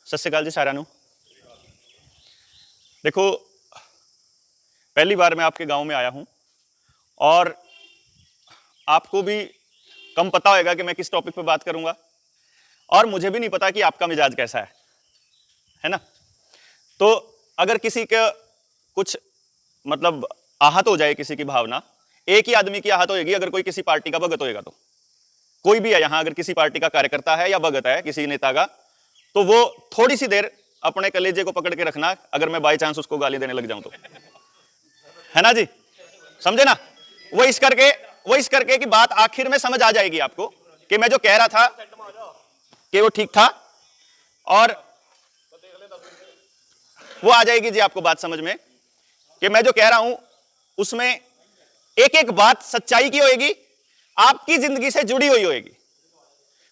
सत श्री अकाल जी साਰਿਆਂ ਨੂੰ। देखो, पहली बार मैं आपके गांव में आया हूं और आपको भी कम पता होगा कि मैं किस टॉपिक पे बात करूंगा और मुझे भी नहीं पता कि आपका मिजाज कैसा है ना। तो अगर किसी का कुछ मतलब आहत हो जाए, किसी की भावना, एक ही आदमी की आहत होगी अगर कोई किसी पार्टी का भगत होएगा। तो कोई भी है यहां अगर किसी पार्टी का कार्यकर्ता है या भगत है किसी नेता का, तो वो थोड़ी सी देर अपने कलेजे को पकड़ के रखना अगर मैं बाई चांस उसको गाली देने लग जाऊं तो, है ना जी, समझे ना। वो इस करके कि बात आखिर में समझ आ जाएगी आपको कि मैं जो कह रहा था कि वो ठीक था, और वो आ जाएगी जी आपको बात समझ में कि मैं जो कह रहा हूं उसमें एक एक बात सच्चाई की होगी, आपकी जिंदगी से जुड़ी हुई होगी।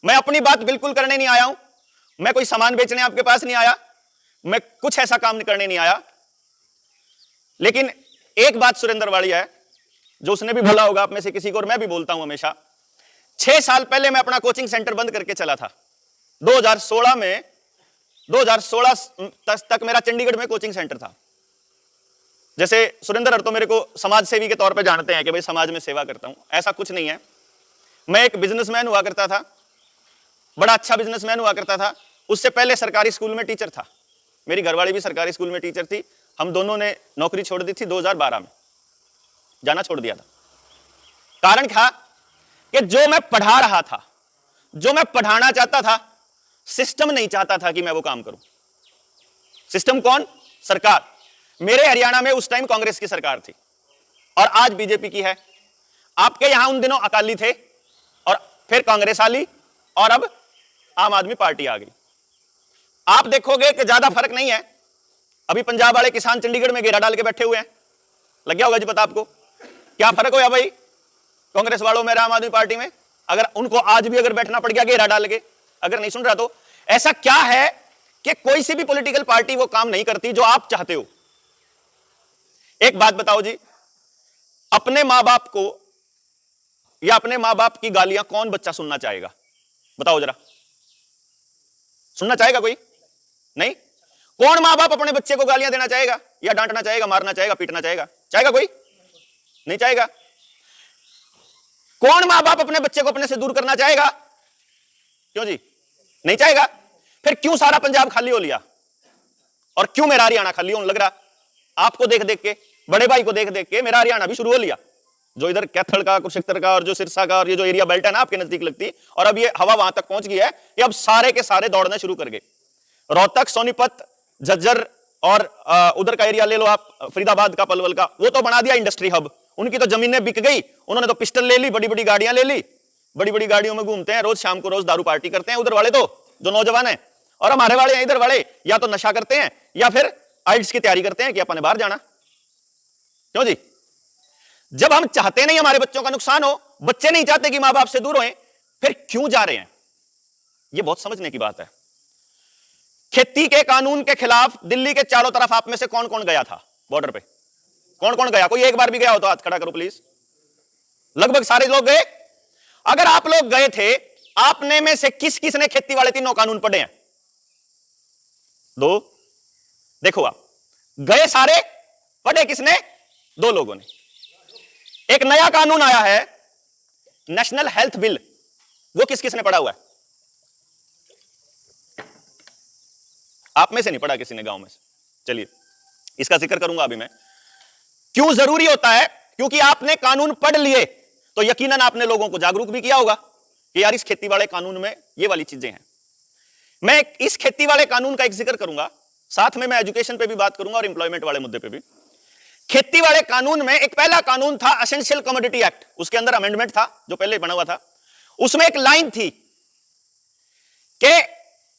मैं अपनी बात बिल्कुल करने नहीं आया हूं, मैं कोई सामान बेचने आपके पास नहीं आया, मैं कुछ ऐसा काम करने नहीं आया। लेकिन एक बात सुरेंद्र वाली है जो उसने भी बोला होगा आप में से किसी को, और मैं भी बोलता हूं हमेशा। 6 साल पहले मैं अपना कोचिंग सेंटर बंद करके चला था। 2016 तक मेरा चंडीगढ़ में कोचिंग सेंटर था। जैसे सुरेंद्र तो मेरे को समाज सेवी के तौर पे जानते हैं कि भाई समाज में सेवा करता हूं, ऐसा कुछ नहीं है। मैं एक बिजनेसमैन हुआ करता था, बड़ा अच्छा बिजनेसमैन हुआ करता था। उससे पहले सरकारी स्कूल में टीचर था, मेरी घरवाली भी सरकारी स्कूल में टीचर थी। हम दोनों ने नौकरी छोड़ दी थी 2012 में, जाना छोड़ दिया था। कारण था कि जो मैं पढ़ा रहा था, जो मैं पढ़ाना चाहता था, सिस्टम नहीं चाहता था कि मैं वो काम करूं। सिस्टम कौन? सरकार। मेरे हरियाणा में उस टाइम कांग्रेस की सरकार थी और आज बीजेपी की है। आपके यहां उन दिनों अकाली थे और फिर कांग्रेस आली और अब आम आदमी पार्टी आ गई। आप देखोगे कि ज्यादा फर्क नहीं है। अभी पंजाब वाले किसान चंडीगढ़ में घेरा डाल के बैठे हुए हैं, लग गया होगा जी पता आपको क्या फर्क होया भाई कांग्रेस वालों में, आम आदमी पार्टी में। अगर उनको आज भी अगर बैठना पड़ गया घेरा डाल के, अगर नहीं सुन रहा तो ऐसा क्या है कि कोई सी भी पॉलिटिकल पार्टी वो काम नहीं करती जो आप चाहते हो। एक बात बताओ जी, अपने मां बाप को या अपने मां बाप की गालियां कौन बच्चा सुनना चाहेगा? बताओ जरा, सुनना चाहेगा कोई? नहीं। कौन मां बाप अपने बच्चे को गालियां देना चाहेगा या डांटना चाहेगा, मारना चाहेगा, पीटना चाहेगा? चाहेगा कोई? नहीं चाहेगा। कौन मां बाप अपने बच्चे को अपने से दूर करना चाहेगा? क्यों जी? नहीं चाहेगा। फिर क्यों सारा पंजाब खाली हो लिया और क्यों मेरा हरियाणा खाली होने लग रहा? आपको देख देख के, बड़े भाई को देख देख के मेरा हरियाणा भी शुरू हो लिया। जो इधर कैथल का, कुरुक्षेत्र का और जो सिरसा का और ये जो एरिया बेल्ट है ना आपके नजदीक लगती, और अब ये हवा वहां तक पहुंच गई है कि अब सारे के सारे दौड़ना शुरू कर गए। रोहतक, सोनीपत, झज्जर और उधर का एरिया ले लो आप, फरीदाबाद का, पलवल का, वो तो बना दिया इंडस्ट्री हब। उनकी तो जमीनें बिक गई, उन्होंने तो पिस्टल ले ली, बड़ी बड़ी गाड़ियां ले ली, बड़ी बड़ी गाड़ियों में घूमते हैं रोज, शाम को रोज दारू पार्टी करते हैं उधर वाले तो जो नौजवान है। और हमारे वाले इधर वाले या तो नशा करते हैं या फिर आइल्स की तैयारी करते हैं कि अपन ने बाहर जाना। क्यों जी? जब हम चाहते नहीं हमारे बच्चों का नुकसान हो, बच्चे नहीं चाहते कि मां बाप से दूर हों, फिर क्यों जा रहे हैं? यह बहुत समझने की बात है। खेती के कानून के खिलाफ दिल्ली के चारों तरफ आप में से कौन कौन गया था बॉर्डर पे? कौन कौन गया? कोई एक बार भी गया हो तो हाथ खड़ा करो प्लीज। लगभग सारे लोग गए। अगर आप लोग गए थे, आपने में से किस किस ने खेती वाले 3 कानून पढ़े हैं? 2। देखो आप गए सारे, पढ़े किसने? 2 लोगों ने। एक नया कानून आया है नेशनल हेल्थ बिल, वो किस किस ने पढ़ा हुआ है? आप में से नहीं पढ़ा किसी ने गांव में से? चलिए इसका जिक्र करूंगा अभी मैं। क्यों जरूरी होता है? क्योंकि आपने कानून पढ़ लिए तो यकीनन आपने लोगों को जागरूक भी किया होगा कि यार इस खेती वाले कानून में ये वाली चीजें हैं। मैं इस खेती वाले कानून का एक जिक्र करूंगा, साथ में मैं एजुकेशन पे भी बात करूंगा और एम्प्लॉयमेंट वाले मुद्दे पे भी। खेती वाले कानून में एक पहला कानून था एसेंशियल कमोडिटी एक्ट, उसके अंदर अमेंडमेंट था जो पहले बना हुआ था। उसमें एक लाइन थी कि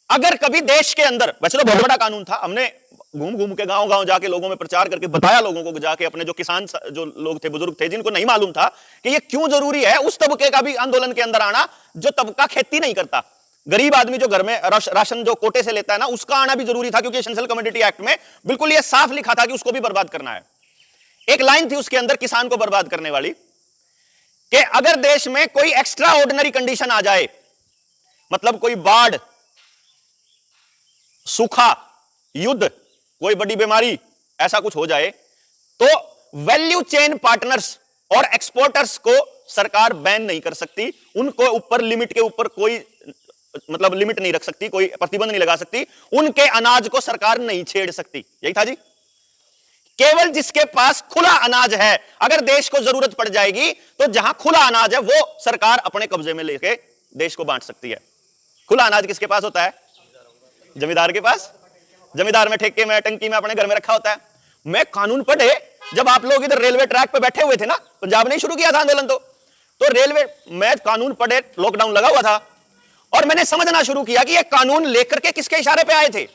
अगर कभी देश के अंदर, वैसे तो बहुत बड़ा कानून था, हमने घूम घूम के गांव गांव जाके लोगों में प्रचार करके बताया, लोगों को जाके, अपने जो किसान जो लोग थे, बुजुर्ग थे, जिनको नहीं मालूम था कि ये क्यों जरूरी है, उस तबके का भी आंदोलन के अंदर आना जो तबका खेती नहीं करता। गरीब आदमी जो घर में राशन जो कोटे से लेता है ना, उसका आना भी जरूरी था, क्योंकि एसेंशियल कमोडिटी एक्ट में बिल्कुल ये साफ लिखा था कि उसको भी बर्बाद करना है। एक लाइन थी उसके अंदर किसान को बर्बाद करने वाली कि अगर देश में कोई एक्स्ट्रा ऑर्डिनरी कंडीशन आ जाए, मतलब कोई बाढ़, सूखा, युद्ध, कोई बड़ी बीमारी, ऐसा कुछ हो जाए तो वैल्यू चेन पार्टनर्स और एक्सपोर्टर्स को सरकार बैन नहीं कर सकती, उनको ऊपर लिमिट के ऊपर कोई मतलब लिमिट नहीं रख सकती, कोई प्रतिबंध नहीं लगा सकती, उनके अनाज को सरकार नहीं छेड़ सकती। यही था जी। केवल जिसके पास खुला अनाज है, अगर देश को जरूरत पड़ जाएगी तो जहां खुला अनाज है वो सरकार अपने कब्जे में लेके देश को बांट सकती है। खुला अनाज किसके पास होता है? जमींदार के पास। जमींदार में, ठेके में, टंकी में, अपने घर में रखा होता है। मैं कानून पढ़े जब आप लोग इधर रेलवे ट्रैक पे बैठे हुए थे ना, पंजाब ने शुरू किया था आंदोलन, तो रेलवे में कानून पढ़े, लॉकडाउन लगा हुआ था और मैंने समझना शुरू किया कि ये कानून लेकर के किसके इशारे पे आए थे।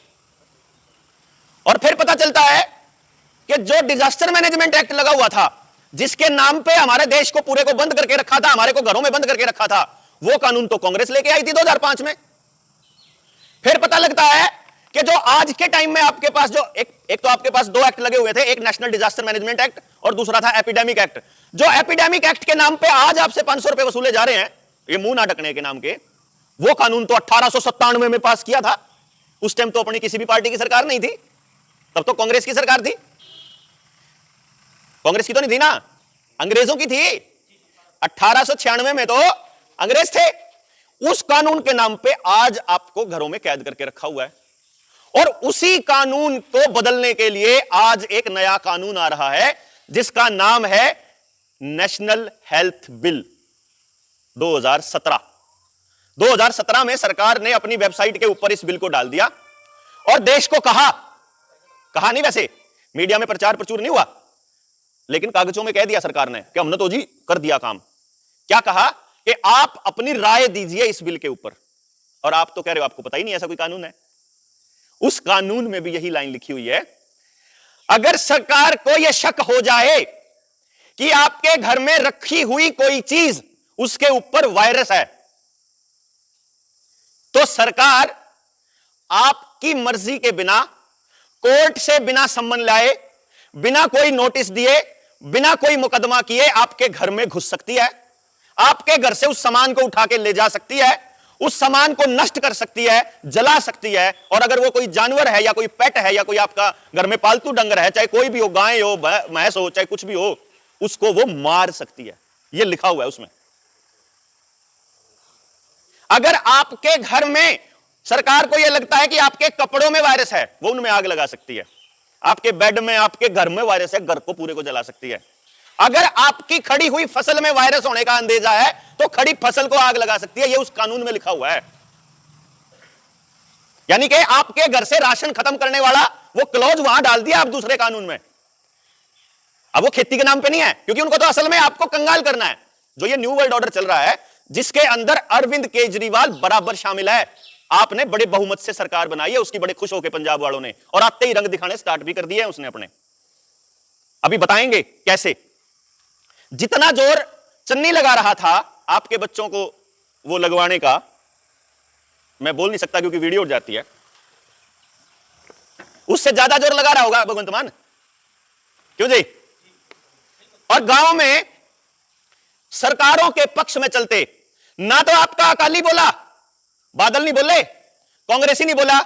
और फिर पता चलता है कि जो डिजास्टर मैनेजमेंट एक्ट लगा हुआ था, जिसके नाम पे हमारे देश को पूरे को बंद करके रखा था, हमारे को घरों में बंद करके रखा था, वो कानून तो कांग्रेस लेके आई थी 2005 में। फिर पता लगता है कि जो आज के टाइम में आपके पास जो एक तो आपके पास दो एक्ट लगे हुए थे, एक नेशनल डिजास्टर मैनेजमेंट एक्ट और दूसरा था एपिडेमिक एक्ट। जो एपिडेमिक एक्ट के नाम पे आज आपसे 500 रुपए वसूले जा रहे हैं, ये मुंह ना ढकने के नाम के, वो कानून तो 1897 में पास किया था। उस टाइम तो अपनी किसी भी पार्टी की सरकार नहीं थी, तब तो कांग्रेस की सरकार थी। कांग्रेस की तो नहीं थी ना, अंग्रेजों की थी। 1896 में तो अंग्रेज थे। उस कानून के नाम पे आज आपको घरों में कैद करके रखा हुआ है। और उसी कानून को बदलने के लिए आज एक नया कानून आ रहा है जिसका नाम है नेशनल हेल्थ बिल 2017। 2017 में सरकार ने अपनी वेबसाइट के ऊपर इस बिल को डाल दिया और देश को कहा नहीं, वैसे मीडिया में प्रचार प्रचुर नहीं हुआ, लेकिन कागजों में कह दिया सरकार ने कि हमने तो जी कर दिया काम। क्या कहा कि आप अपनी राय दीजिए इस बिल के ऊपर। और आप तो कह रहे हो आपको पता ही नहीं ऐसा कोई कानून है। उस कानून में भी यही लाइन लिखी हुई है, अगर सरकार को यह शक हो जाए कि आपके घर में रखी हुई कोई चीज उसके ऊपर वायरस है, तो सरकार आपकी मर्जी के बिना, कोर्ट से बिना सम्मन लाए, बिना कोई नोटिस दिए, बिना कोई मुकदमा किए आपके घर में घुस सकती है, आपके घर से उस सामान को उठा के ले जा सकती है, उस सामान को नष्ट कर सकती है, जला सकती है। और अगर वो कोई जानवर है या कोई पेट है या कोई आपका घर में पालतू डंगर है, चाहे कोई भी हो, गाय हो, भैंस हो, चाहे कुछ भी हो, उसको वो मार सकती है। ये लिखा हुआ है उसमें। अगर आपके घर में सरकार को यह लगता है कि आपके कपड़ों में वायरस है, वो उनमें आग लगा सकती है। आपके बेड में, आपके घर में वायरस है, घर को पूरे को जला सकती है। अगर आपकी खड़ी हुई फसल में वायरस होने का अंदेजा है तो खड़ी फसल को आग लगा सकती है। यह उस कानून में लिखा हुआ है। यानी कि आपके घर से राशन खत्म करने वाला वो क्लॉज वहां डाल दिया आप दूसरे कानून में। अब वो खेती के नाम पे नहीं है, क्योंकि उनको तो असल में आपको कंगाल करना है। जो ये न्यू वर्ल्ड ऑर्डर चल रहा है, जिसके अंदर अरविंद केजरीवाल बराबर शामिल है। आपने बड़े बहुमत से सरकार बनाई है, उसकी बड़े खुश होकर पंजाब वालों ने, और आते ही रंग दिखाने स्टार्ट भी कर दिए हैं उसने अपने। अभी बताएंगे कैसे। जितना जोर चन्नी लगा रहा था आपके बच्चों को वो लगवाने का, मैं बोल नहीं सकता क्योंकि वीडियो उठ जाती है, उससे ज्यादा जोर लगा रहा होगा भगवंत मान। क्यों जी? और गांव में सरकारों के पक्ष में चलते, ना तो आपका अकाली बोला, बादल नहीं बोले, कांग्रेसी नहीं बोला,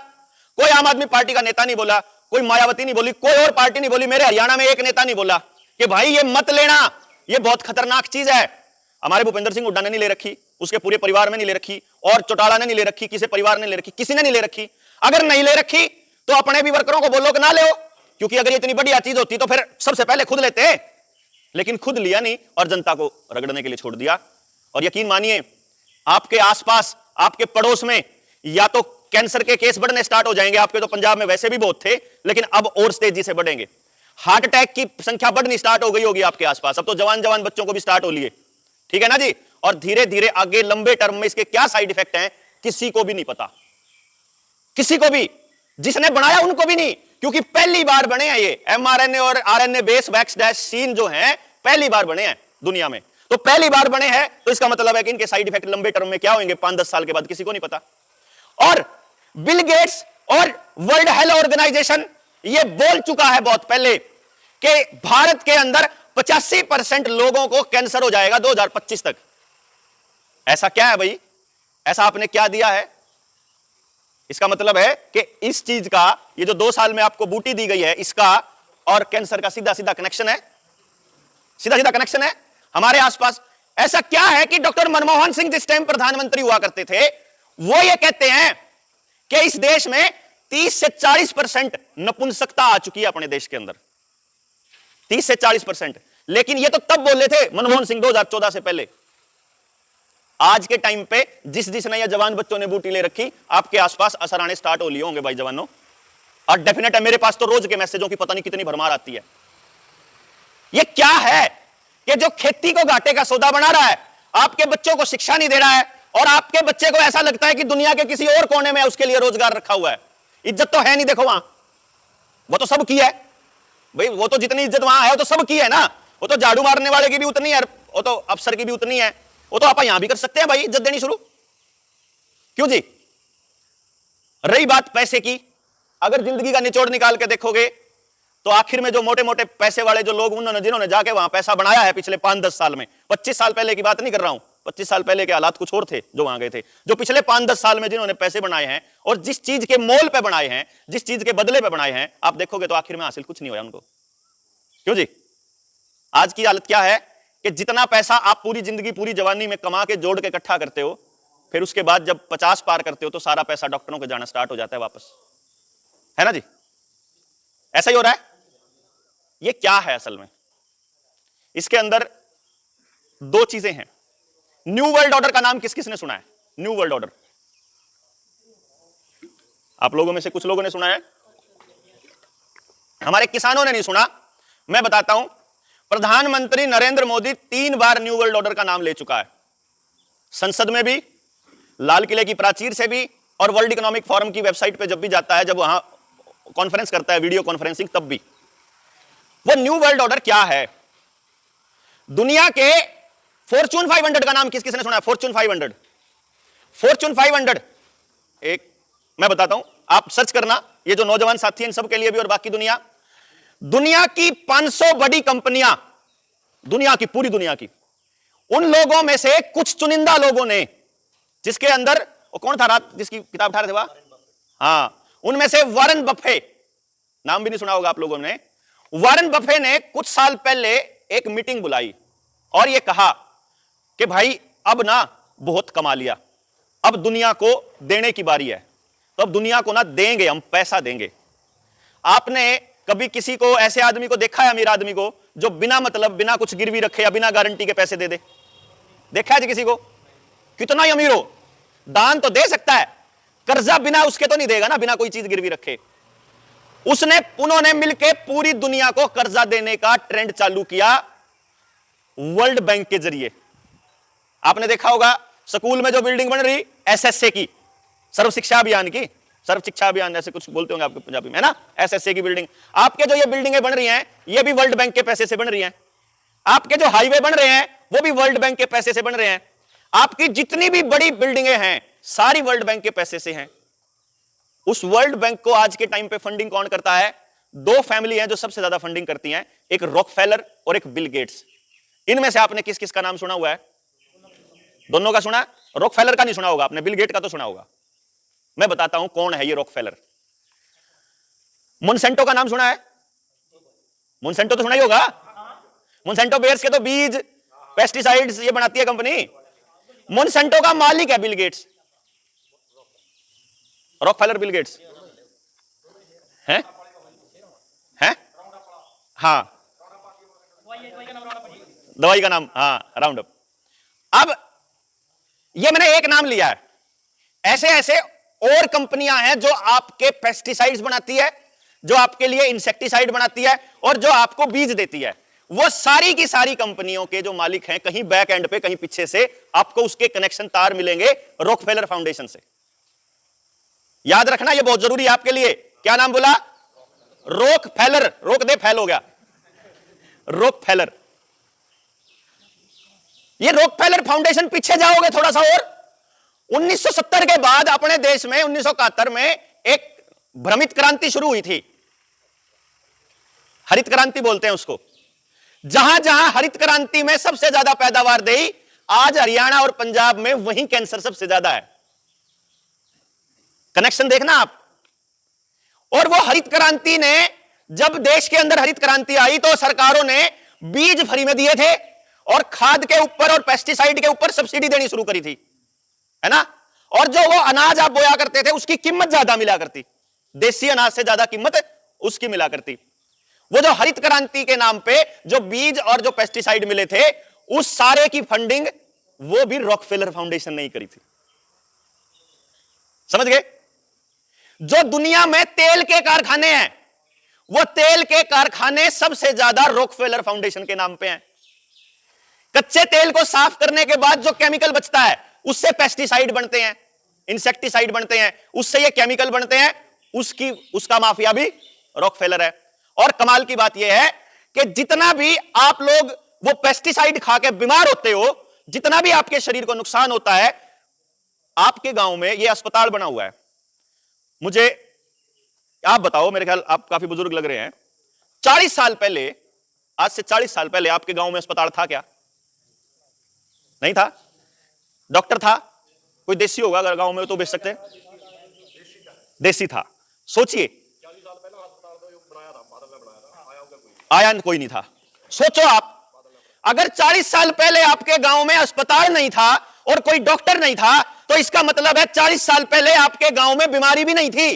कोई आम आदमी पार्टी का नेता नहीं बोला, कोई मायावती नहीं बोली, कोई और पार्टी नहीं बोली, मेरे हरियाणा में एक नेता नहीं बोला कि भाई ये मत लेना, ये बहुत खतरनाक चीज है। हमारे भूपेंद्र सिंह हुड्डा ने नहीं ले रखी, उसके पूरे परिवार में नहीं ले रखी, और चौटाला ने नहीं ले रखी, किसी परिवार ने ले रखी, किसी ने नहीं ले रखी। अगर नहीं ले रखी तो अपने भी वर्करों को बोलो कि ना ले, क्योंकि अगर ये इतनी बढ़िया चीज होती तो फिर सबसे पहले खुद लेते। लेकिन खुद लिया नहीं और जनता को रगड़ने के लिए छोड़ दिया। और यकीन मानिए, आपके आसपास, आपके पड़ोस में या तो कैंसर के केस बढ़ने स्टार्ट हो जाएंगे। आपके तो पंजाब में वैसे भी बहुत थे, लेकिन अब और तेजी से बढ़ेंगे। हार्ट अटैक की संख्या बढ़नी स्टार्ट हो गई होगी आपके आसपास। अब तो जवान जवान बच्चों को भी स्टार्ट हो लिए, ठीक है ना जी। और धीरे धीरे आगे लंबे टर्म में इसके क्या साइड इफेक्ट हैं किसी को भी नहीं पता, किसी को भी, जिसने बनाया उनको भी नहीं, क्योंकि पहली बार बने हैं ये mRNA और RNA बेस वैक्सीन जो हैं, पहली बार बने हैं दुनिया में। तो पहली बार बने हैं तो इसका मतलब है कि इनके साइड इफेक्ट लंबे टर्म में क्या होंगे 5-10 साल के बाद किसी को नहीं पता। और बिल गेट्स और वर्ल्ड हेल्थ ऑर्गेनाइजेशन ये बोल चुका है बहुत पहले कि भारत के अंदर 85% लोगों को कैंसर हो जाएगा 2025 तक। ऐसा क्या है भाई? ऐसा आपने क्या दिया है? इसका मतलब है कि इस चीज का, ये जो 2 साल में आपको बूटी दी गई है, इसका और कैंसर का सीधा सीधा कनेक्शन है, सीधा सीधा कनेक्शन है हमारे आसपास। ऐसा क्या है कि डॉक्टर मनमोहन सिंह जिस टाइम प्रधानमंत्री हुआ करते थे, वो ये कहते हैं कि इस देश में 30 से 40% नपुंसकता आ चुकी है अपने देश के अंदर, 30 से 40%। लेकिन ये तो तब बोले थे मनमोहन सिंह 2014 से पहले। आज के टाइम पे जिसने या जवान बच्चों ने बूटी ले रखी, आपके आसपास असर आने स्टार्ट हो लिए होंगे भाई जवानों। और डेफिनेट है, मेरे पास तो रोज के मैसेजों की पता नहीं कितनी भरमार आती है। ये क्या है कि जो खेती को घाटे का सौदा बना रहा है, आपके बच्चों को शिक्षा नहीं दे रहा है, और आपके बच्चे को ऐसा लगता है कि दुनिया के किसी और कोने में उसके लिए रोजगार रखा हुआ है। इज्जत तो है नहीं, देखो वहां, वो तो सब की है भाई, वो तो जितनी इज्जत वहां है वो तो सब की है ना, वो तो झाड़ू मारने वाले की भी उतनी है, वो तो अफसर की भी उतनी है, वो तो आप यहां भी कर सकते हैं भाई, इज्जत देनी शुरू। क्यों जी? रही बात पैसे की, अगर जिंदगी का निचोड़ निकाल के देखोगे तो आखिर में जो मोटे मोटे पैसे वाले जो लोग, उन्होंने जिन्होंने जाके वहां पैसा बनाया है पिछले 5-10 साल में, 25 साल पहले की बात नहीं कर रहा हूं, 25 साल पहले के हालात कुछ और थे जो वहां गए थे, जो पिछले 5-10 साल में जिन्होंने पैसे बनाए हैं और जिस चीज के मोल पे बनाए हैं, जिस चीज के बदले पे बनाए हैं, आप देखोगे तो आखिर में हासिल कुछ नहीं हुआ उनको। क्यों जी? आज की हालत क्या है कि जितना पैसा आप पूरी जिंदगी पूरी जवानी में कमा के जोड़ के इकट्ठा करते हो, फिर उसके बाद जब 50 पार करते हो तो सारा पैसा डॉक्टरों के जाना स्टार्ट हो जाता है वापस, है ना जी? ऐसा ही हो रहा है। ये क्या है असल में? इसके अंदर 2 चीजें हैं। न्यू वर्ल्ड ऑर्डर का नाम किस किस ने सुना है? न्यू वर्ल्ड ऑर्डर आप लोगों में से कुछ लोगों ने सुना है, हमारे किसानों ने नहीं सुना। मैं बताता हूं, प्रधानमंत्री नरेंद्र मोदी 3 बार न्यू वर्ल्ड ऑर्डर का नाम ले चुका है, संसद में भी, लाल किले की प्राचीर से भी, और वर्ल्ड इकोनॉमिक फोरम की वेबसाइट पे जब भी जाता है, जब वहां कॉन्फ्रेंस करता है, वीडियो कॉन्फ्रेंसिंग, तब भी। वो न्यू वर्ल्ड ऑर्डर क्या है? दुनिया के फॉर्च्यून 500 का नाम किस किसने सुना है? फॉर्च्यून 500, फॉर्च्यून 500 एक मैं बताता हूं, आप सर्च करना, ये जो नौजवान साथी हैं इन सब के लिए भी और बाकी दुनिया की 500 बड़ी कंपनियां, दुनिया की, पूरी दुनिया की, उन लोगों में से कुछ चुनिंदा लोगों ने, जिसके अंदर वो कौन था रात जिसकी किताब उठा रहे थे वह, हां, उनमें से वॉरेन बफे, नाम भी नहीं सुना होगा आप लोगों ने। वॉरेन बफे ने कुछ साल पहले एक मीटिंग बुलाई और यह कहा कि भाई अब ना बहुत कमा लिया, अब दुनिया को देने की बारी है, तो अब दुनिया को ना देंगे, हम पैसा देंगे। आपने कभी किसी को, ऐसे आदमी को देखा है, अमीर आदमी को, जो बिना मतलब, बिना कुछ गिरवी रखे या बिना गारंटी के पैसे दे दे? देखा है जी किसी को? कितना ही अमीर हो, दान तो दे सकता है, कर्जा बिना उसके तो नहीं देगा ना, बिना कोई चीज गिरवी रखे। उन्होंने मिलकर पूरी दुनिया को कर्जा देने का ट्रेंड चालू किया वर्ल्ड बैंक के जरिए। आपने देखा होगा स्कूल में जो बिल्डिंग बन रही, एसएसए की, सर्व शिक्षा अभियान की, सर्व शिक्षा अभियान ऐसे कुछ बोलते होंगे आपके पंजाबी में, है ना, एसएसए की बिल्डिंग। आपके जो ये बिल्डिंगें बन रही हैं, ये भी वर्ल्ड बैंक के पैसे से बन रही हैं। आपके जो हाईवे बन रहे हैं, वो भी वर्ल्ड बैंक के पैसे से बन रहे हैं। आपकी जितनी भी बड़ी बिल्डिंगें हैं, सारी वर्ल्ड बैंक के पैसे से हैं। उस वर्ल्ड बैंक को आज के टाइम पे फंडिंग कौन करता है? 2 फैमिली हैं जो सबसे ज्यादा फंडिंग करती हैं, एक रॉकफेलर और एक बिल गेट्स। इनमें से आपने किस किस का नाम सुना हुआ है? दोनों का सुना? रॉकफेलर का नहीं सुना होगा आपने, बिल गेट का तो सुना होगा। मैं बताता हूं कौन है ये रॉकफेलर। मोनसेंटो का नाम सुना है? मोनसेंटो तो सुना ही होगा। मोनसेंटो बेयर्स के तो बीज, पेस्टिसाइड्स ये बनाती है कंपनी। मोनसेंटो का मालिक है Bill Gates, Rockefeller Bill Gates हैं? हाँ, दवाई का नाम, हाँ, राउंड अप। अब ये मैंने एक नाम लिया है, ऐसे ऐसे और कंपनियां हैं जो आपके पेस्टिसाइड्स बनाती है, जो आपके लिए इंसेक्टिसाइड बनाती है और जो आपको बीज देती है। वो सारी की सारी कंपनियों के जो मालिक हैं, कहीं बैक एंड पे, कहीं पीछे से आपको उसके कनेक्शन तार मिलेंगे रॉकफेलर फाउंडेशन से। याद रखना, ये बहुत जरूरी है आपके लिए। क्या नाम बोला? रॉकफेलर, रोक दे फैल हो गया, रॉकफेलर। ये रॉकफेलर फाउंडेशन, पीछे जाओगे थोड़ा सा और, 1970 के बाद अपने देश में 1971 में एक भ्रमित क्रांति शुरू हुई थी, हरित क्रांति बोलते हैं उसको। जहां जहां हरित क्रांति में सबसे ज्यादा पैदावार दी, आज हरियाणा और पंजाब में वहीं कैंसर सबसे ज्यादा है। कनेक्शन देखना आप। और वो हरित क्रांति ने, जब देश के अंदर हरित क्रांति आई तो सरकारों ने बीज फ्री में दिए थे और खाद के ऊपर और पेस्टिसाइड के ऊपर सब्सिडी देनी शुरू करी थी, है ना। और जो वो अनाज आप बोया करते थे उसकी कीमत ज्यादा मिला करती, देसी अनाज से ज्यादा कीमत उसकी मिला करती। वो जो हरित क्रांति के नाम पे जो बीज और जो पेस्टिसाइड मिले थे, उस सारे की फंडिंग वो भी रॉकफेलर फाउंडेशन ने ही करी थी। समझ गए? जो दुनिया में तेल के कारखाने हैं, वो तेल के कारखाने सबसे ज्यादा रॉकफेलर फाउंडेशन के नाम पे हैं। कच्चे तेल को साफ करने के बाद जो केमिकल बचता है उससे पेस्टिसाइड बनते हैं, इंसेक्टिसाइड बनते हैं, उससे ये केमिकल बनते हैं, उसका माफिया भी रॉकफेलर है। और कमाल की बात यह है कि जितना भी आप लोग वो पेस्टिसाइड खा के बीमार होते हो, जितना भी आपके शरीर को नुकसान होता है, आपके गांव में ये अस्पताल बना हुआ है। मुझे आप बताओ, मेरे ख्याल आप काफी बुजुर्ग लग रहे हैं, 40 साल पहले, आज से 40 साल पहले आपके गांव में अस्पताल था क्या? नहीं था। डॉक्टर था? कोई देसी होगा अगर गांव में तो बेच सकते हैं। देसी था। सोचिए, आया कोई नहीं था। सोचो आप, अगर 40 साल पहले आपके गांव में अस्पताल नहीं था और कोई डॉक्टर नहीं था, तो इसका मतलब है 40 साल पहले आपके गांव में बीमारी भी नहीं थी।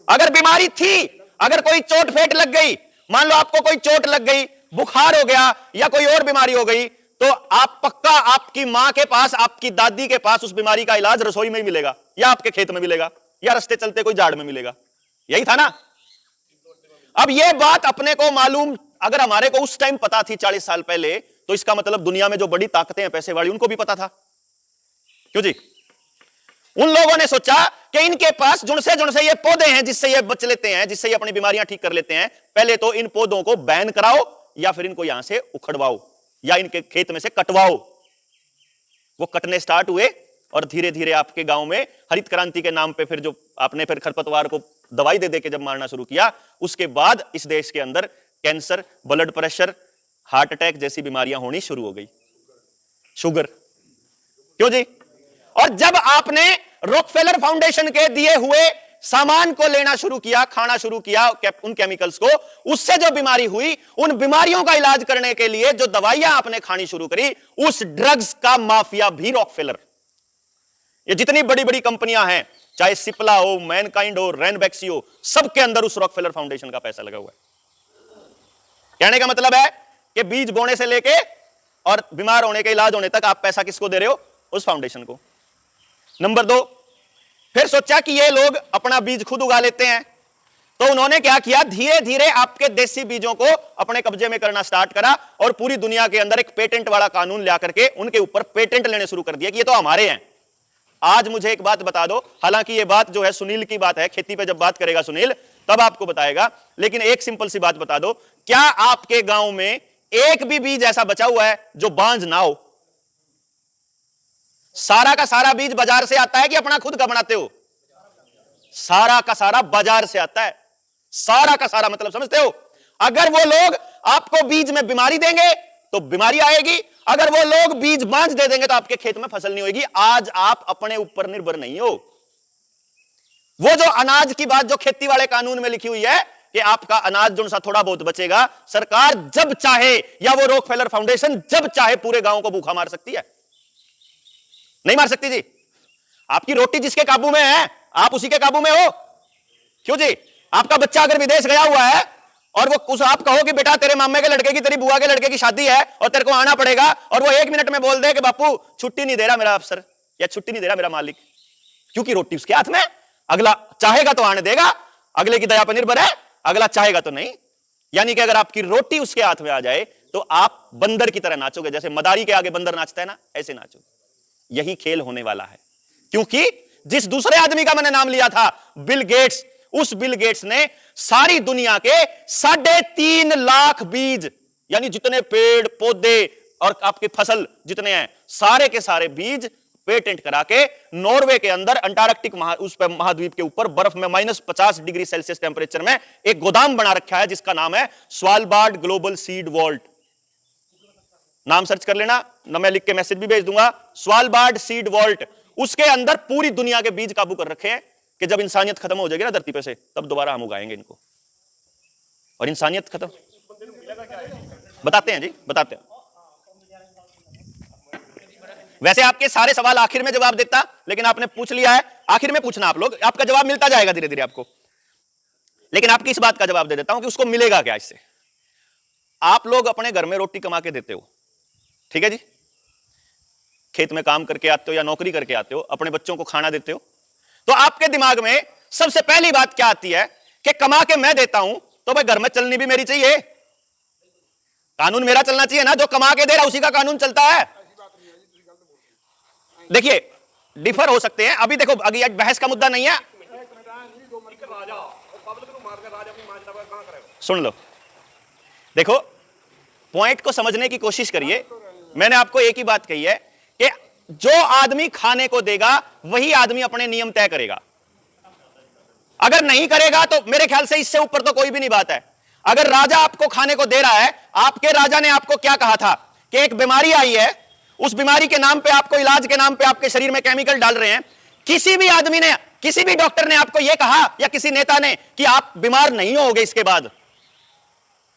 अगर बीमारी थी, अगर कोई चोट फेंट लग गई, मान लो आपको कोई चोट लग गई, बुखार हो गया या कोई और बीमारी हो गई, तो आप पक्का आपकी मां के पास, आपकी दादी के पास उस बीमारी का इलाज रसोई में ही मिलेगा, या आपके खेत में मिलेगा, या रास्ते चलते कोई झाड़ में मिलेगा। यही था ना। अब यह बात अपने को मालूम, अगर हमारे को उस टाइम पता थी 40 साल पहले, तो इसका मतलब दुनिया में जो बड़ी ताकतें हैं पैसे वाली, उनको भी पता था। क्यों जी? उन लोगों ने सोचा कि इनके पास जुड़ से ये पौधे हैं जिससे ये बच लेते हैं, जिससे ये अपनी बीमारियां ठीक कर लेते हैं। पहले तो इन पौधों को बैन कराओ या फिर इनको यहां से उखड़वाओ या इनके खेत में से कटवाओ। वो कटने स्टार्ट हुए और धीरे धीरे आपके गांव में हरित क्रांति के नाम पे फिर जो आपने फिर खरपतवार को दवाई दे दे के जब मारना शुरू किया, उसके बाद इस देश के अंदर cancer, blood pressure, heart attack जैसी बीमारियां होनी शुरू हो गई, शुगर। क्यों जी? और जब आपने रॉकफेलर फाउंडेशन के दिए हुए सामान को लेना शुरू किया, खाना शुरू किया, उन केमिकल्स को, उससे जो बीमारी हुई, उन बीमारियों का इलाज करने के लिए जो दवाइयां आपने खानी शुरू करी, उस ड्रग्स का माफिया भी रॉकफेलर। ये जितनी बड़ी बड़ी कंपनियां हैं, चाहे सिप्ला हो, मैनकाइंड हो, रैनबैक्सी हो, सबके अंदर उस रॉकफेलर फाउंडेशन का पैसा लगा हुआ है। कहने का मतलब है कि बीज बोने से लेके और बीमार होने के इलाज होने तक आप पैसा किसको दे रहे हो? उस फाउंडेशन को। नंबर 2, फिर सोचा कि ये लोग अपना बीज खुद उगा लेते हैं, तो उन्होंने क्या किया, धीरे धीरे आपके देसी बीजों को अपने कब्जे में करना स्टार्ट करा और पूरी दुनिया के अंदर एक पेटेंट वाला कानून ला करके उनके ऊपर पेटेंट लेने शुरू कर दिया कि ये तो हमारे हैं। आज मुझे एक बात बता दो, हालांकि ये बात जो है सुनील की बात है, खेती पे जब बात करेगा सुनील तब आपको बताएगा, लेकिन एक सिंपल सी बात बता दो, क्या आपके गांव में एक भी बीज ऐसा बचा हुआ है जो बांझ ना हो? सारा का सारा बीज बाजार से आता है कि अपना खुद का बनाते हो? सारा का सारा बाजार से आता है। सारा का सारा मतलब समझते हो? अगर वो लोग आपको बीज में बीमारी देंगे तो बीमारी आएगी, अगर वो लोग बीज बांझ दे देंगे तो आपके खेत में फसल नहीं होगी। आज आप अपने ऊपर निर्भर नहीं हो। वो जो अनाज की बात जो खेती वाले कानून में लिखी हुई है कि आपका अनाज जो सा थोड़ा बहुत बचेगा, सरकार जब चाहे या वो रॉकफेलर फाउंडेशन जब चाहे पूरे गांव को भूखा मार सकती है। नहीं मार सकती जी। आपकी रोटी जिसके काबू में है आप उसी के काबू में हो। क्यों जी? आपका बच्चा अगर विदेश गया हुआ है और वो उस आप कहो कि बेटा तेरे मामे के लड़के की, तेरी बुआ के लड़के की शादी है और तेरे को आना पड़ेगा, और वो 1 मिनट में बोल दे कि बापू छुट्टी नहीं दे रहा मेरा अफसर या छुट्टी नहीं दे रहा मेरा मालिक, क्योंकि रोटी उसके हाथ में। अगला चाहेगा तो आने देगा, अगले की दया पर निर्भर है, अगला चाहेगा तो नहीं। यानी कि अगर आपकी रोटी उसके हाथ में आ जाए तो आप बंदर की तरह नाचोगे, जैसे मदारी के आगे बंदर नाचता है ना, ऐसे नाचोगे। यही खेल होने वाला है, क्योंकि जिस दूसरे आदमी का मैंने नाम लिया था, बिल गेट्स, उस बिल गेट्स ने सारी दुनिया के 3.5 लाख बीज, यानी जितने पेड़ पौधे और आपकी फसल जितने हैं, सारे के सारे बीज पेटेंट करा के नॉर्वे के अंदर अंटार्कटिक उस महाद्वीप के ऊपर बर्फ में -50 डिग्री सेल्सियस टेंपरेचर में एक गोदाम बना रखा है जिसका नाम है स्वालबार्ड ग्लोबल सीड वॉल्ट। नाम सर्च कर लेना, ना मैं लिख के मैसेज भी भेज दूंगा। स्वालबार्ड सीड वॉल्ट, उसके अंदर पूरी दुनिया के बीज काबू कर रखे हैं कि जब इंसानियत खत्म हो जाएगी ना धरती पे से, तब दोबारा हम उगाएंगे इनको। और इंसानियत खत्म बताते हैं जी, बताते हैं। वैसे आपके सारे सवाल आखिर में जवाब देता, लेकिन आपने पूछ लिया है, आखिर में पूछना आप लोग, आपका जवाब मिलता जाएगा धीरे धीरे आपको। लेकिन आपकी इस बात का जवाब दे देता हूं कि उसको मिलेगा क्या इससे। आप लोग अपने घर में रोटी कमा के देते हो, ठीक है जी, खेत में काम करके आते हो या नौकरी करके आते हो, अपने बच्चों को खाना देते हो, तो आपके दिमाग में सबसे पहली बात क्या आती है कि कमा के मैं देता हूं तो भाई घर में चलनी भी मेरी चाहिए, कानून मेरा चलना चाहिए ना, जो कमा के दे रहा उसी का कानून चलता है। देखिए डिफर हो सकते हैं, अभी देखो अभी बहस का मुद्दा नहीं है, सुन लो, देखो पॉइंट को समझने की कोशिश करिए। मैंने आपको एक ही बात कही है कि जो आदमी खाने को देगा वही आदमी अपने नियम तय करेगा, अगर नहीं करेगा तो मेरे ख्याल से इससे ऊपर तो कोई भी नहीं बात है। अगर राजा आपको खाने को दे रहा है, आपके राजा ने आपको क्या कहा था कि एक बीमारी आई है, उस बीमारी के नाम पे आपको, इलाज के नाम पे आपके शरीर में केमिकल डाल रहे हैं, किसी भी आदमी ने, किसी भी डॉक्टर ने आपको यह कहा या किसी नेता ने कि आप बीमार नहीं होगे इसके बाद?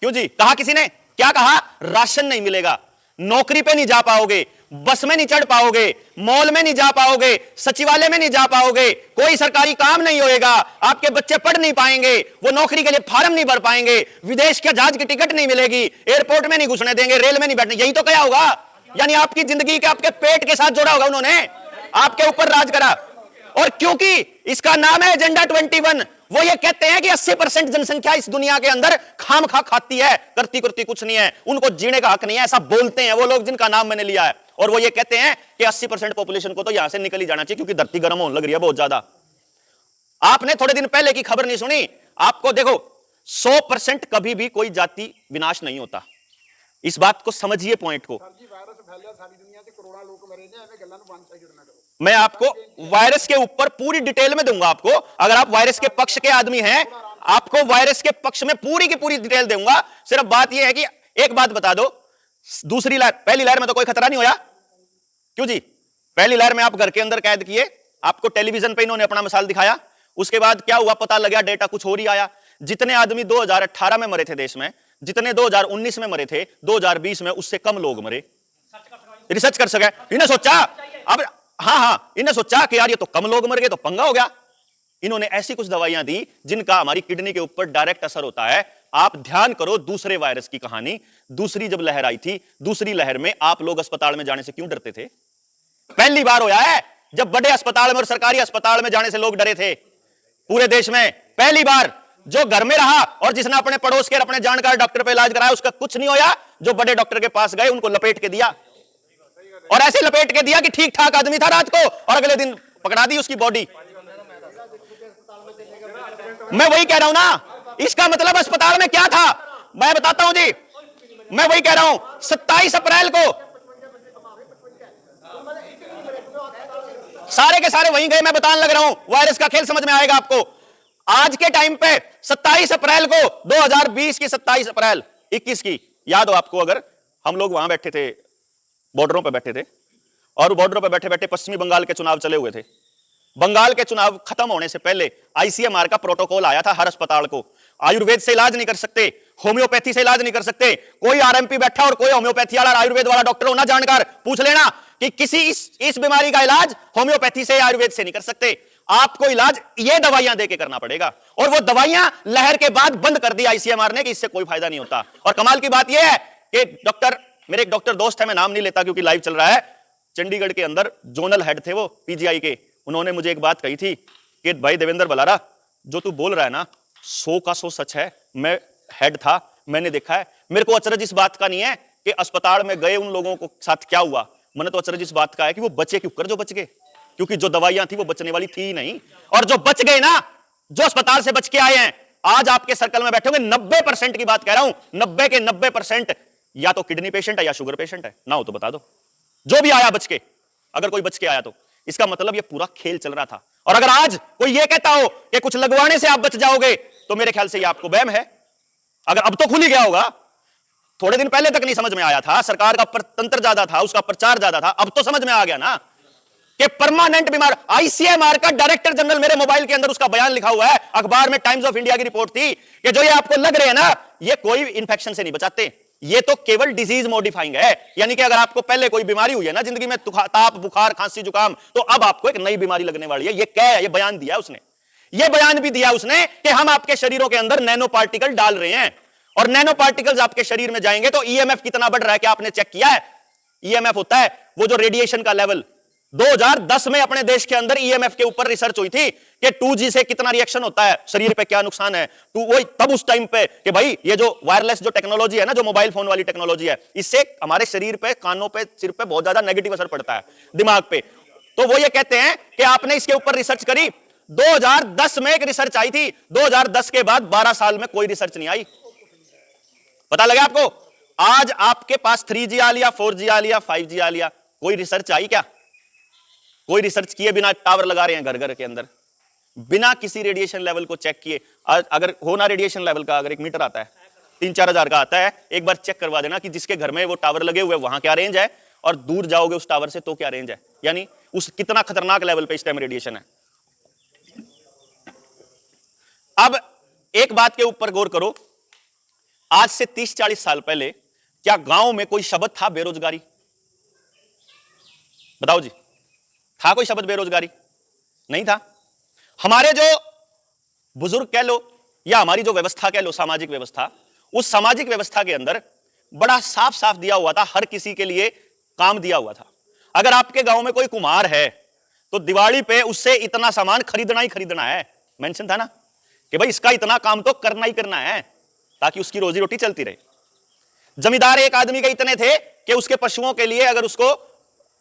क्यों जी? कहा किसी ने? क्या कहा? राशन नहीं मिलेगा, नौकरी पे नहीं जा पाओगे, बस में नहीं चढ़ पाओगे, मॉल में नहीं जा पाओगे, सचिवालय में नहीं जा पाओगे, कोई सरकारी काम नहीं होएगा, आपके बच्चे पढ़ नहीं पाएंगे, वो नौकरी के लिए फार्म नहीं भर पाएंगे, विदेश के जहाज की टिकट नहीं मिलेगी, एयरपोर्ट में नहीं घुसने देंगे, रेल में नहीं बैठने, यही तो क्या होगा? यानी आपकी जिंदगी के आपके पेट के साथ जोड़ा होगा उन्होंने, आपके ऊपर राज करा। और क्योंकि इसका नाम है एजेंडा 21, वो ये कहते हैं कि 80% जनसंख्या इस दुनिया के अंदर खामखा खाती है, करती करती कुछ नहीं है, उनको जीने का हक नहीं है, ऐसा बोलते हैं वो लोग जिनका नाम मैंने लिया है। और वो ये कहते हैं कि 80% पॉपुलेशन को तो यहां से निकल ही जाना चाहिए क्योंकि धरती गर्म होने लग रही है बहुत ज्यादा। आपने थोड़े दिन पहले की खबर नहीं सुनी? आपको देखो 100% कभी भी कोई जाति विनाश नहीं होता, इस बात को समझिए पॉइंट को। मैं आपको वायरस के ऊपर पूरी डिटेल में दूंगा आपको, अगर आप वायरस के पक्ष के आदमी हैं, आपको वायरस के पक्ष में पूरी की पूरी डिटेल दूंगा। सिर्फ बात यह है कि एक बात बता दो, दूसरी लहर, पहली लहर में तो कोई खतरा नहीं होया, क्यों जी? पहली लहर में आप घर के अंदर कैद किए, आपको टेलीविजन पे इन्होंने अपना मिसाल दिखाया, उसके बाद क्या हुआ पता लगा, डेटा कुछ और ही आया। जितने आदमी 2018 में मरे थे देश में, जितने 2019 में मरे थे, 2020 में उससे कम लोग मरे। रिसर्च कर सके, इन्हें सोचा, अब हाँ इन्हें सोचा कि यार ये तो कम लोग मर गए तो पंगा हो गया। इन्होंने ऐसी कुछ दवाइयां दी जिनका हमारी किडनी के ऊपर डायरेक्ट असर होता है। आप ध्यान करो दूसरे वायरस की कहानी, दूसरी जब लहर आई थी, दूसरी लहर में आप लोग अस्पताल में जाने से क्यों डरते थे? पहली बार होया है जब बड़े अस्पताल में और सरकारी अस्पताल में जाने से लोग डरे थे पूरे देश में। पहली बार जो घर में रहा और जिसने अपने पड़ोस के अपने जानकार डॉक्टर पे इलाज कराया उसका कुछ नहीं होया, जो बड़े डॉक्टर के पास गए उनको लपेट के दिया, और ऐसे लपेट के दिया कि ठीक ठाक आदमी था रात को और अगले दिन पकड़ा दी उसकी बॉडी। मैं वही कह रहा हूं ना, इसका मतलब अस्पताल में क्या था मैं बताता हूं जी, मैं वही कह रहा हूं। 27 अप्रैल को सारे के सारे वहीं गए, मैं बताने लग रहा हूं, वायरस का खेल समझ में आएगा आपको। आज के टाइम पे 27 अप्रैल को 2020 की 27 अप्रैल 21 की याद हो आपको? अगर हम लोग वहां बैठे थे, बॉर्डरों पर बैठे थे, और बॉर्डरों पर बैठे बैठे पश्चिमी बंगाल के चुनाव चले हुए थे। बंगाल के चुनाव खत्म होने से पहले आईसीएमआर का प्रोटोकॉल आया था हर अस्पताल को, आयुर्वेद से इलाज नहीं कर सकते, होम्योपैथी से इलाज नहीं कर सकते। कोई आरएमपी बैठा और कोई होम्योपैथी वाला आयुर्वेद वाला डॉक्टर होना जानकार पूछ लेना कि किसी इस बीमारी का इलाज होम्योपैथी से आयुर्वेद से नहीं कर सकते, आपको इलाज ये दवाइयां देके करना पड़ेगा। और वो दवाइयां लहर के बाद बंद कर दी आईसीएमआर ने कि इससे कोई फायदा नहीं होता। और कमाल की बात यह है कि डॉक्टर, मेरे एक डॉक्टर दोस्त है, मैं नाम नहीं लेता क्योंकि लाइव चल रहा है, चंडीगढ़ के अंदर जोनल हेड थे वो पीजीआई के, उन्होंने मुझे एक बात कही थी कि भाई देवेंद्र बलारा, जो तू बोल रहा है ना 100 का 100 सच है, मैं हेड था, मैंने देखा है। मेरे को अचरज इस बात का नहीं है कि अस्पताल में गए उन लोगों को साथ क्या हुआ, मैंने तो अचरज इस बात का है कि वो बचे क्यों कर, जो बच गए, क्योंकि जो दवाइयां थी वो बचने वाली थी ही नहीं। और जो बच गए ना, जो अस्पताल से बच के आए हैं, आज आपके सर्कल में बैठे होंगे 90% की बात कह रहा हूं, 90 के 90% या तो किडनी पेशेंट है या शुगर पेशेंट है, ना हो तो बता दो। जो भी आया बच के, अगर कोई बच के आया तो इसका मतलब ये पूरा खेल चल रहा था। और अगर आज कोई ये कहता हो कि कुछ लगवाने से आप बच जाओगे, तो मेरे ख्याल से ये आपको वहम है। अगर अब तो खुल ही गया होगा, थोड़े दिन पहले तक नहीं समझ में आया था, सरकार का तंत्र ज्यादा था, उसका प्रचार ज्यादा था, अब तो समझ में आ गया ना। कि परमानेंट बीमार। आईसीएमआर का डायरेक्टर जनरल, मेरे मोबाइल के अंदर उसका बयान लिखा हुआ है, अखबार में टाइम्स ऑफ इंडिया की रिपोर्ट थी कि जो ये आपको लग रहे हैं ना, ये कोई इंफेक्शन से नहीं बचाते, ये तो केवल डिजीज मॉडिफाइंग है। यानी कि अगर आपको पहले कोई बीमारी हुई है ना जिंदगी में, ताप, बुखार, खांसी, जुकाम, तो अब आपको एक नई बीमारी लगने वाली है। ये क्या है? ये बयान दिया उसने। ये बयान भी दिया उसने कि हम आपके शरीरों के अंदर नैनो पार्टिकल डाल रहे हैं, और नैनो पार्टिकल्स आपके शरीर में जाएंगे तो ईएमएफ कितना बढ़ रहा है, क्या आपने चेक किया है? ईएमएफ होता है वो जो रेडिएशन का लेवल। 2010 में अपने देश के अंदर ईएमएफ के ऊपर रिसर्च हुई थी कि 2G से कितना रिएक्शन होता है, शरीर पे क्या नुकसान है। वही तब उस टाइम पे कि भाई ये जो वायरलेस जो टेक्नोलॉजी है ना, जो मोबाइल फोन वाली टेक्नोलॉजी है, इससे हमारे शरीर पे, कानों पे, सिर पे बहुत ज्यादा नेगेटिव असर पड़ता है, दिमाग पे। तो वो ये कहते हैं कि आपने इसके ऊपर रिसर्च करी। 2010 में एक रिसर्च आई थी, 2010 के बाद 12 साल में कोई रिसर्च नहीं आई। पता लगा आपको? आज आपके पास 3G आ लिया, 4G आ लिया, 5G आ लिया, कोई रिसर्च आई क्या? कोई रिसर्च किए बिना टावर लगा रहे हैं घर घर के अंदर, बिना किसी रेडिएशन लेवल को चेक किए। अगर होना रेडिएशन लेवल का, अगर एक मीटर आता है 3-4 हजार का आता है, एक बार चेक करवा देना कि जिसके घर में वो टावर लगे हुए वहां क्या रेंज है, और दूर जाओगे उस टावर से तो क्या रेंज है, यानी उस कितना खतरनाक लेवल पे इस टाइम रेडिएशन है। अब एक बात के ऊपर गौर करो, आज से 30-40 साल पहले क्या गांव में कोई शब्द था बेरोजगारी? बताओ जी, था कोई शब्द बेरोजगारी? नहीं था। हमारे जो बुजुर्ग कह लो या हमारी जो व्यवस्था कह लो, सामाजिक व्यवस्था, उस सामाजिक व्यवस्था के अंदर बड़ा साफ साफ दिया हुआ था, हर किसी के लिए काम दिया हुआ था। अगर आपके गांव में कोई कुम्हार है तो दिवाली पे उससे इतना सामान खरीदना ही खरीदना है। मेंशन था ना कि भाई इसका इतना काम तो करना ही करना है ताकि उसकी रोजी रोटी चलती रहे। जमींदार एक आदमी के इतने थे कि उसके पशुओं के लिए अगर उसको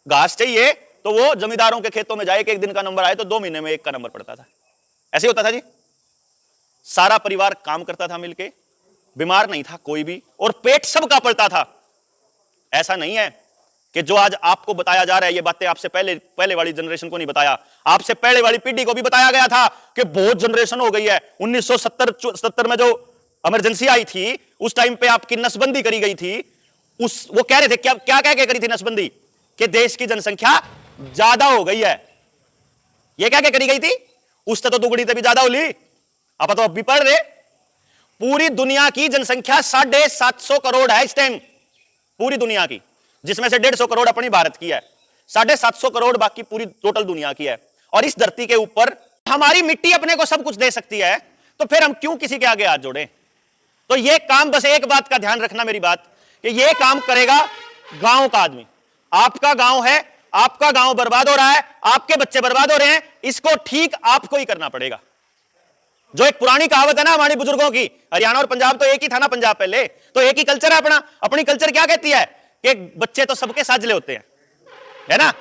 घास चाहिए तो वो जमींदारों के खेतों में जाए कि एक दिन का नंबर आए तो 2 महीने में एक का नंबर पड़ता था। ऐसे होता था जी। सारा परिवार काम करता था मिलके, बीमार नहीं था कोई भी, और पेट सबका पलता था। ऐसा नहीं है कि जो आज आपको बताया जा रहा है, ये बातें आपसे पहले वाली जनरेशन को नहीं बताया, आपसे पहले वाली पीढ़ी को भी बताया गया था कि बहुत जनरेशन हो गई है। 1970 में जो इमरजेंसी आई थी, उस टाइम पे आपकी नसबंदी करी गई थी। वो कह रहे थे, क्या क्या कह के करी थी नसबंदी? कि देश की जनसंख्या ज्यादा हो गई है। ये क्या क्या करी गई थी? उससे तो दुगनी से भी ज्यादा होली। आप तो अब भी पढ़ रहे, पूरी दुनिया की जनसंख्या 750 करोड़ है इस टाइम, पूरी दुनिया की, जिसमें से 150 करोड़ अपनी भारत की है, 750 करोड़ बाकी पूरी टोटल दुनिया की है। और इस धरती के ऊपर हमारी मिट्टी अपने को सब कुछ दे सकती है, तो फिर हम क्यों किसी के आगे हाथ जोड़ें? तो ये काम, बस एक बात का ध्यान रखना मेरी बात, कि ये काम करेगा गांव का आदमी। आपका गांव है, आपका गांव बर्बाद हो रहा है, आपके बच्चे बर्बाद हो रहे हैं, इसको ठीक आपको ही करना पड़ेगा। जो एक पुरानी कहावत है ना हमारे बुजुर्गों की, हरियाणा और पंजाब तो एक ही था ना, पंजाब पहले तो एक ही कल्चर है अपना। अपनी कल्चर क्या कहती है कि बच्चे तो सबके साजले होते हैं, है ना,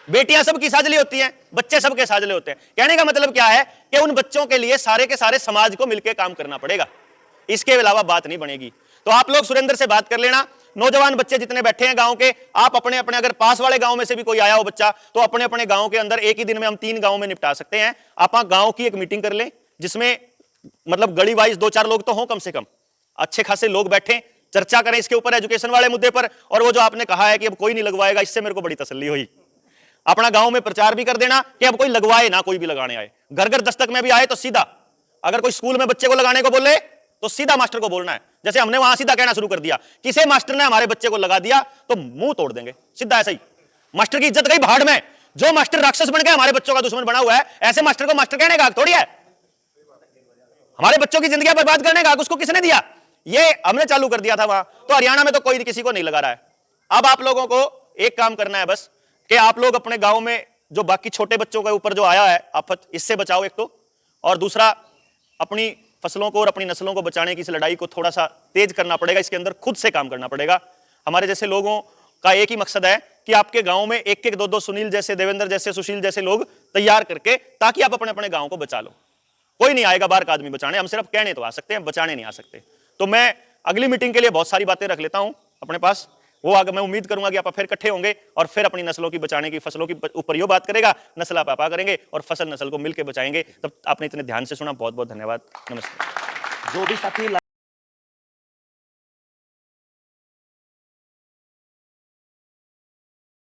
बेटियां सबकी साजली होती हैं, बच्चे सबके साजले होते हैं। कहने का मतलब क्या है कि उन बच्चों के लिए सारे के सारे समाज को मिलकर काम करना पड़ेगा, इसके अलावा बात नहीं बनेगी। तो आप लोग सुरेंद्र से बात कर लेना, नौजवान बच्चे जितने बैठे हैं गांव के, आप अपने अपने, अगर पास वाले गांव में से भी कोई आया हो बच्चा, तो अपने अपने गांव के अंदर एक ही दिन में हम 3 गांव में निपटा सकते हैं। आप गांव की एक मीटिंग कर लें, जिसमें मतलब गली वाइज 2-4 लोग तो हों कम से कम, अच्छे खासे लोग बैठे, चर्चा करें इसके ऊपर, एजुकेशन वाले मुद्दे पर। और वो जो आपने कहा है कि अब कोई नहीं लगवाएगा, इससे मेरे को बड़ी तसल्ली हुई। अपना गांव में प्रचार भी कर देना कि अब कोई लगवाए ना, कोई भी लगाने आए, घर घर दस्तक में भी आए तो सीधा, अगर कोई स्कूल में बच्चे को लगाने को बोले तो सीधा मास्टर को बोलना है। जैसे हमने वहां सीधा कहना शुरू कर दिया, किसी मास्टर ने हमारे बच्चे को लगा दिया तो मुंह तोड़ देंगे, सीधा ऐसा ही। मास्टर की इज्जत गई भाड़ में। जो मास्टर राक्षस बन के हमारे बच्चों का दुश्मन बना हुआ है, ऐसे मास्टर को मास्टर कहने का हक थोड़ी है। हमारे बच्चों की जिंदगी बर्बाद करने का हक उसको किसने दिया? ये हमने चालू कर दिया था वहां। तो हरियाणा में तो कोई किसी को नहीं लगा रहा है। अब आप लोगों को एक काम करना है बस, कि आप लोग अपने गांव में जो बाकी छोटे बच्चों के ऊपर जो आया है आफत, इससे बचाओ एक तो, और दूसरा अपनी फसलों को और अपनी नस्लों को बचाने की इस लड़ाई को थोड़ा सा तेज करना पड़ेगा। इसके अंदर खुद से काम करना पड़ेगा। हमारे जैसे लोगों का एक ही मकसद है कि आपके गांव में 1-1, 2-2 सुनील जैसे, देवेंद्र जैसे, सुशील जैसे लोग तैयार करके, ताकि आप अपने अपने गांव को बचा लो। कोई नहीं आएगा बाहर का आदमी बचाने, हम सिर्फ कहने तो आ सकते हैं, बचाने नहीं आ सकते। तो मैं अगली मीटिंग के लिए बहुत सारी बातें रख लेता हूं अपने पास, वो आगे मैं उम्मीद करूंगा कि आप फिर इकट्ठे होंगे और फिर अपनी नस्लों की बचाने की, फसलों की ऊपर यो बात करेगा, नस्ल आप करेंगे और फसल नस्ल को मिलकर बचाएंगे। तब आपने इतने ध्यान से सुना, बहुत बहुत धन्यवाद, नमस्ते। जो भी साथी